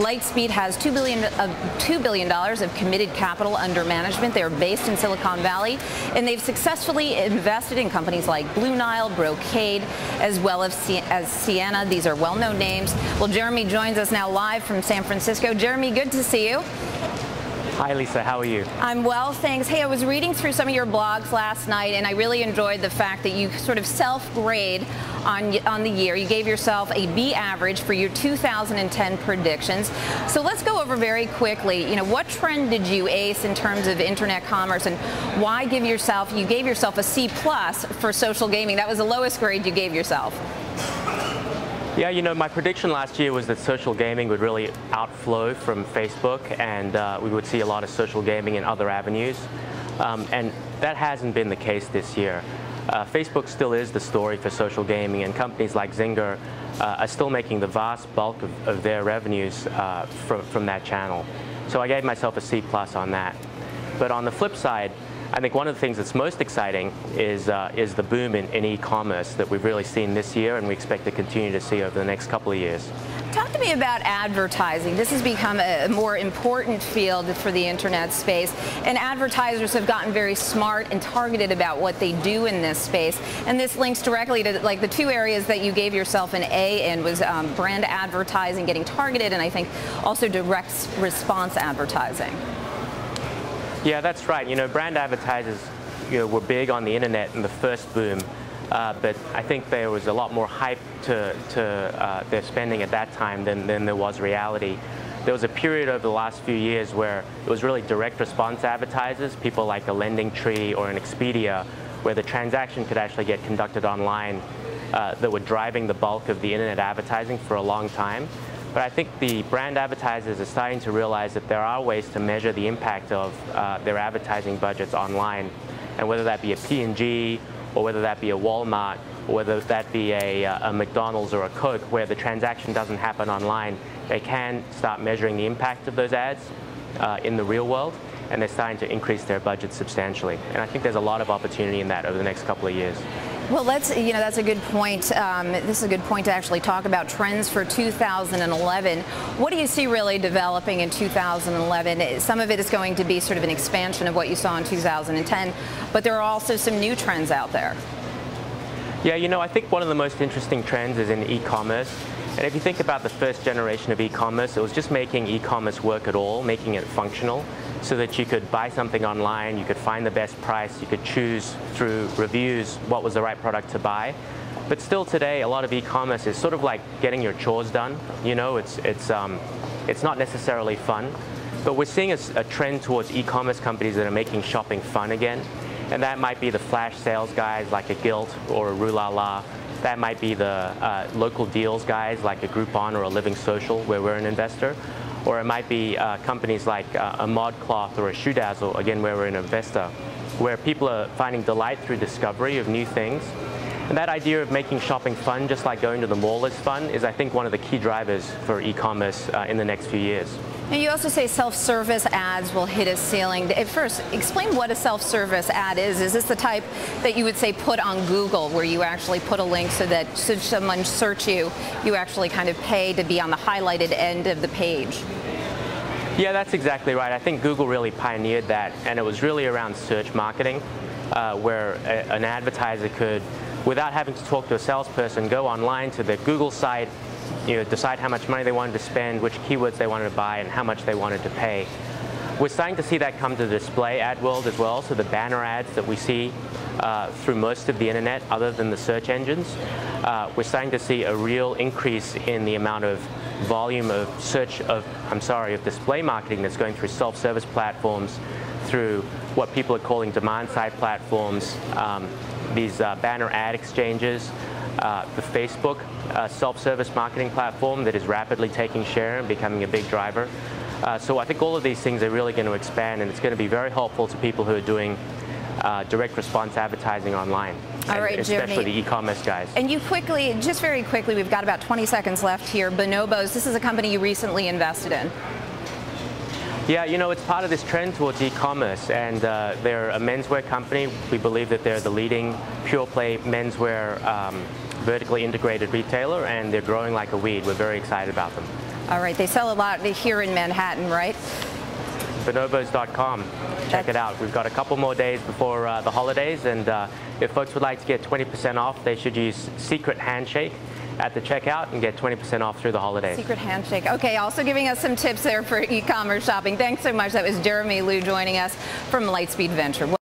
Lightspeed has $2 billion of committed capital under management. They're based in Silicon Valley, and they've successfully invested in companies like Blue Nile, Brocade, as well as Sienna. These are well-known names. Well, Jeremy joins us now live from San Francisco. Jeremy, good to see you. Hi, Lisa. How are you? I'm well, thanks. Hey, I was reading through some of your blogs last night, and I really enjoyed the fact that you sort of self-grade on the year. You gave yourself a B average for your 2010 predictions. So let's go over very quickly, what trend did you ace in terms of internet commerce, and why you gave yourself a C+ for social gaming? That was the lowest grade you gave yourself. Yeah, my prediction last year was that social gaming would really outflow from Facebook, and we would see a lot of social gaming in other avenues. And that hasn't been the case this year. Facebook still is the story for social gaming, and companies like Zynga are still making the vast bulk of their revenues from that channel. So I gave myself a C+ on that. But on the flip side, I think one of the things that's most exciting is the boom in e-commerce that we've really seen this year, and we expect to continue to see over the next couple of years. Talk to me about advertising. This has become a more important field for the internet space, and advertisers have gotten very smart and targeted about what they do in this space. And this links directly to the two areas that you gave yourself an A in was brand advertising, getting targeted, and I think also direct response advertising. Yeah, that's right. Brand advertisers were big on the internet in the first boom, but I think there was a lot more hype to their spending at that time than there was reality. There was a period over the last few years where it was really direct response advertisers, people like a LendingTree or an Expedia, where the transaction could actually get conducted online, that were driving the bulk of the internet advertising for a long time. But I think the brand advertisers are starting to realize that there are ways to measure the impact of their advertising budgets online, and whether that be a P&G, or whether that be a Walmart, or whether that be a McDonald's or a Coke, where the transaction doesn't happen online, they can start measuring the impact of those ads in the real world, and they're starting to increase their budgets substantially. And I think there's a lot of opportunity in that over the next couple of years. Well, that's a good point. This is a good point to actually talk about trends for 2011. What do you see really developing in 2011? Some of it is going to be sort of an expansion of what you saw in 2010, but there are also some new trends out there. Yeah, I think one of the most interesting trends is in e-commerce. And if you think about the first generation of e-commerce, it was just making e-commerce work at all, making it functional, so that you could buy something online, you could find the best price, you could choose through reviews what was the right product to buy. But still today, a lot of e-commerce is sort of like getting your chores done. It's not necessarily fun. But we're seeing a trend towards e-commerce companies that are making shopping fun again. And that might be the flash sales guys like a Gilt or a Rulala. That might be the local deals guys like a Groupon or a Living Social, where we're an investor. Or it might be companies like a ModCloth or a ShoeDazzle, again, where we're an investor, where people are finding delight through discovery of new things. And that idea of making shopping fun, just like going to the mall is fun, is, I think, one of the key drivers for e-commerce in the next few years. And you also say self-service ads will hit a ceiling. First, explain what a self-service ad is. Is this the type that you would say put on Google, where you actually put a link so that should someone search you, you actually kind of pay to be on the highlighted end of the page? Yeah, that's exactly right. I think Google really pioneered that, and it was really around search marketing, where an advertiser could, without having to talk to a salesperson, go online to the Google site, decide how much money they wanted to spend, which keywords they wanted to buy, and how much they wanted to pay. We're starting to see that come to the display ad world as well, so the banner ads that we see through most of the internet, other than the search engines. We're starting to see a real increase in the amount of volume of display marketing that's going through self-service platforms, through what people are calling demand-side platforms, these banner ad exchanges, the Facebook self-service marketing platform that is rapidly taking share and becoming a big driver. So I think all of these things are really going to expand, and it's going to be very helpful to people who are doing direct response advertising online. All right, especially Jeremy, the e-commerce guys. And you quickly, just very quickly, we've got about 20 seconds left here. Bonobos, this is a company you recently invested in. Yeah, it's part of this trend towards e-commerce, and they're a menswear company. We believe that they're the leading pure-play menswear vertically integrated retailer, and they're growing like a weed. We're very excited about them. All right, they sell a lot here in Manhattan, right? Bonobos.com. Check it out. We've got a couple more days before the holidays, and if folks would like to get 20% off, they should use Secret Handshake at the checkout and get 20% off through the holidays. Secret Handshake. Okay, also giving us some tips there for e-commerce shopping. Thanks so much. That was Liew joining us from Lightspeed Venture.